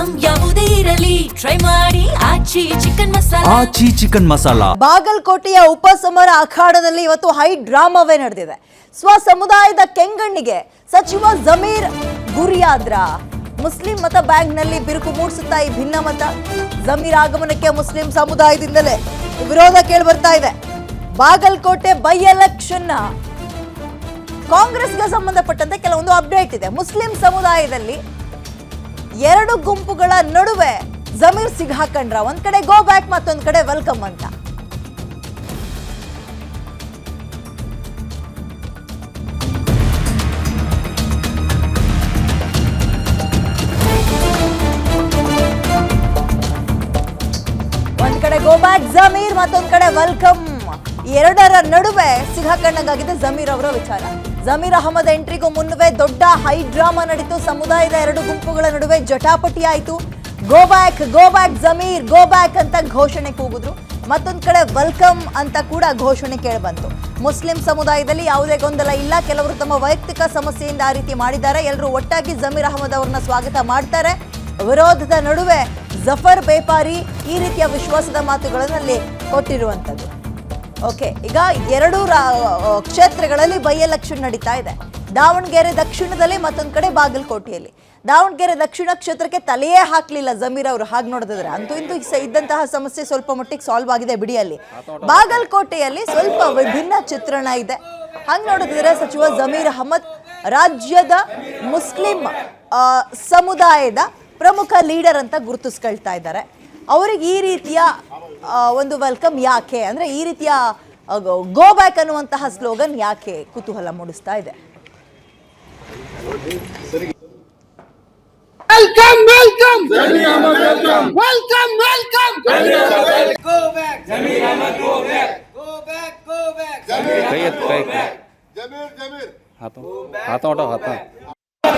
Item ಯಾವುದೇ ಇರಲಿ try ಮಾಡಿ ಆಚಿ ಚಿಕನ್ ಮಸಾಲಾ. ಬಾಗಲಕೋಟೆಯ ಉಪಸಮರ ಅಖಾಡದಲ್ಲಿ ಇವತ್ತು ಹೈ ಡ್ರಾಮಾವೇ ನಡೆದಿದೆ. ಸಮುದಾಯದ ಕೆಂಗಣ್ಣಿಗೆ ಸಚಿವ ಜಮೀರ್ ಗುರಿಯಾದ್ರ. ಮುಸ್ಲಿಂ ಮತ ಬ್ಯಾಂಕ್ನಲ್ಲಿ ಬಿರುಕು ಮೂಡಿಸುತ್ತಾ ಈ ಭಿನ್ನಮತ. ಜಮೀರ್ ಆಗಮನಕ್ಕೆ ಮುಸ್ಲಿಂ ಸಮುದಾಯದಿಂದಲೇ ವಿರೋಧ ಕೇಳಿ ಬರ್ತಾ ಇದೆ. ಬಾಗಲಕೋಟೆ ಬೈ ಎಲೆಕ್ಷನ್ ಕಾಂಗ್ರೆಸ್ಗೆ ಸಂಬಂಧಪಟ್ಟಂತೆ ಕೆಲವೊಂದು ಅಪ್ಡೇಟ್ ಇದೆ. ಮುಸ್ಲಿಂ ಸಮುದಾಯದಲ್ಲಿ ಎರಡು ಗುಂಪುಗಳ ನಡುವೆ ಜಮೀರ್ ಸಿಗಾಕೊಂಡ್ರ. ಒಂದ್ ಕಡೆ ಗೋ ಬ್ಯಾಕ್, ಮತ್ತೊಂದ್ ಕಡೆ ವೆಲ್ಕಮ್ ಅಂತ. ಒಂದ್ ಕಡೆ ಗೋ ಬ್ಯಾಕ್ ಜಮೀರ್, ಮತ್ತೊಂದ್ ಕಡೆ ವೆಲ್ಕಮ್. ಎರಡರ ನಡುವೆ ಸಿಗಾಕೊಂಡಂಗಾಗಿದೆ ಜಮೀರ್ ಅವರ ವಿಚಾರ. ಜಮೀರ್ ಅಹಮದ್ ಎಂಟ್ರಿಗೂ ಮುನ್ನವೇ ದೊಡ್ಡ ಹೈ ಡ್ರಾಮಾ ನಡೀತು. ಸಮುದಾಯದ ಎರಡು ಗುಂಪುಗಳ ನಡುವೆ ಜಟಾಪಟಿ ಆಯಿತು. Go back Zameer, go back ಅಂತ ಘೋಷಣೆ ಕೂಗಿದ್ರು. ಮತ್ತೊಂದು ಕಡೆ ವೆಲ್ಕಮ್ ಅಂತ ಕೂಡ ಘೋಷಣೆ ಕೇಳಿಬಂತು. ಮುಸ್ಲಿಂ ಸಮುದಾಯದಲ್ಲಿ ಯಾವುದೇ ಗೊಂದಲ ಇಲ್ಲ. ಕೆಲವರು ತಮ್ಮ ವೈಯಕ್ತಿಕ ಸಮಸ್ಯೆಯಿಂದ ಆ ರೀತಿ ಮಾಡಿದ್ದಾರೆ. ಎಲ್ಲರೂ ಒಟ್ಟಾಗಿ ಜಮೀರ್ ಅಹಮದ್ ಅವರನ್ನ ಸ್ವಾಗತ ಮಾಡ್ತಾರೆ. ವಿರೋಧದ ನಡುವೆ ಜಫರ್ ಬೇಪಾರಿ ಈ ರೀತಿಯ ವಿಶ್ವಾಸದ ಮಾತುಗಳಲ್ಲಿ ಕೊಟ್ಟಿರುವಂಥದ್ದು. ಓಕೆ, ಈಗ ಎರಡು ಕ್ಷೇತ್ರಗಳಲ್ಲಿ ಬೈ ಎಲೆಕ್ಷನ್ ನಡೀತಾ ಇದೆ. ದಾವಣಗೆರೆ ದಕ್ಷಿಣದಲ್ಲಿ, ಮತ್ತೊಂದು ಕಡೆ ಬಾಗಲಕೋಟೆಯಲ್ಲಿ. ದಾವಣಗೆರೆ ದಕ್ಷಿಣ ಕ್ಷೇತ್ರಕ್ಕೆ ತಲೆಯೇ ಹಾಕಲಿಲ್ಲ ಜಮೀರ್ ಅವರು. ಹಾಗೆ ನೋಡಿದ್ರೆ ಅಂತೂ ಇಂತೂ ಇದ್ದಂತಹ ಸಮಸ್ಯೆ ಸ್ವಲ್ಪ ಮಟ್ಟಿಗೆ ಸಾಲ್ವ್ ಆಗಿದೆ ಬಿಡಿಯಲ್ಲಿ. ಬಾಗಲಕೋಟೆಯಲ್ಲಿ ಸ್ವಲ್ಪ ವಿಭಿನ್ನ ಚಿತ್ರಣ ಇದೆ. ಹಂಗೆ ನೋಡಿದ್ರೆ ಸಚಿವ ಜಮೀರ್ ಅಹಮದ್ ರಾಜ್ಯದ ಮುಸ್ಲಿಂ ಸಮುದಾಯದ ಪ್ರಮುಖ ಲೀಡರ್ ಅಂತ ಗುರುತಿಸ್ಕೊಳ್ತಾ ಇದ್ದಾರೆ. ಅವ್ರಿಗೆ ಈ ರೀತಿಯ ಒಂದು ವೆಲ್ಕಮ್ ಯಾಕೆ ಅಂದ್ರೆ, ಈ ರೀತಿಯ ಗೋ ಬ್ಯಾಕ್ ಅನ್ನುವಂತಹ ಸ್ಲೋಗನ್ ಯಾಕೆ ಕುತೂಹಲ ಮೂಡಿಸ್ತಾ ಇದೆ. Welcome, welcome. Zamir Ahmad, welcome. Welcome, welcome. Zamir Ahmad, go back. Zamir Ahmad, go back. Go back, go back. Zamir Ahmad, go back. Zamir. हाथों उठाओ हाथों.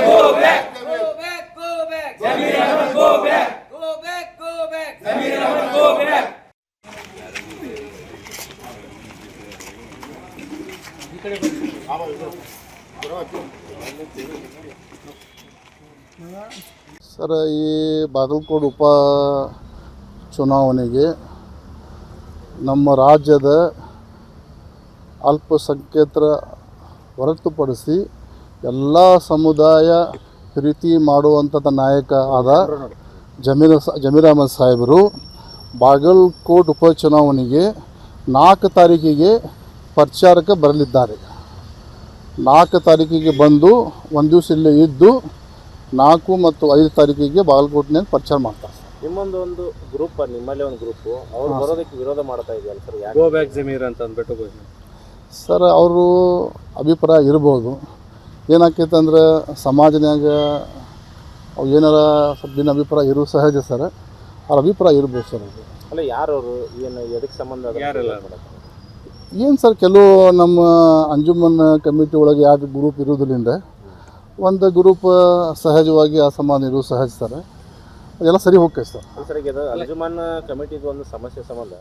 Go back. Go back, go back. Zamir Ahmad, go back. Go back, go back. Zamir Ahmad, go back. Sir, ಈ ಬಾಗಲಕೋಟೆ ಉಪ ಚುನಾವಣೆಗೆ ನಮ್ಮ ರಾಜ್ಯದ ಅಲ್ಪಸಂಖ್ಯಾತರ ಹೊರತುಪಡಿಸಿ ಎಲ್ಲ ಸಮುದಾಯ ಪ್ರೀತಿ ಮಾಡುವಂಥದ್ದು ನಾಯಕ ಆದ ಜಮೀರ್ ಅಹಮದ್ ಸಾಹೇಬರು ಬಾಗಲಕೋಟೆ ಉಪಚುನಾವಣೆಗೆ 4 ತಾರೀಕಿಗೆ ಪ್ರಚಾರಕ್ಕೆ ಬರಲಿದ್ದಾರೆ. 4 ತಾರೀಕಿಗೆ ಬಂದು ಒಂದು ದಿವಸ ಇಲ್ಲೇ ಇದ್ದು 4 ಮತ್ತು 5 ತಾರೀಕಿಗೆ ಬಾಗಲಕೋಟೆನಲ್ಲಿ ಪ್ರಚಾರ ಮಾಡ್ತಾರೆ. ನಿಮ್ಮೊಂದು ಗ್ರೂಪ್, ನಿಮ್ಮಲ್ಲಿ ಒಂದು ಗ್ರೂಪ್ ಅವ್ರು ಬರೋದಕ್ಕೆ ವಿರೋಧ ಮಾಡ್ತಾ ಇದೆಯಲ್ಲ ಸರ್, ಗೋ ಬ್ಯಾಕ್ ಜಮೀರ್ ಅಂತ ಅಂದ್ಬಿಟ್ಟು. ಸರ್, ಅವರು ಅಭಿಪ್ರಾಯ ಇರ್ಬೋದು. ಏನಾಕೈತೆ ಅಂದ್ರೆ ಸಮಾಜನಾಗ ಅವು ಏನಾರ ಭಿನ್ನ ಅಭಿಪ್ರಾಯ ಇರೋ ಸಹಜ ಸರ್. ಅವ್ರ ಅಭಿಪ್ರಾಯ ಇರ್ಬೋದು ಸರ್. ಅದು ಅಲ್ಲ, ಯಾರವರು ಏನು ಎದಕ್ಕೆ ಸಂಬಂಧ ಏನು ಸರ್, ಕೆಲವು ನಮ್ಮ ಅಂಜುಮನ್ ಕಮಿಟಿ ಒಳಗೆ ಯಾರು ಗ್ರೂಪ್ ಇರೋದ್ರಿಂದ ಒಂದು ಗ್ರೂಪ್ ಸಹಜವಾಗಿ ಅಸಮಾನ ಇರೋದು ಸಹಜ ಸರ್. ಅದೆಲ್ಲ ಸರಿ ಹೋಗ್ತೈತೆ ಸರ್. ಸರ್, ಇದು ಅಂಜುಮನ್ ಕಮಿಟಿದು ಒಂದು ಸಮಸ್ಯೆ ಸಂಬಂಧ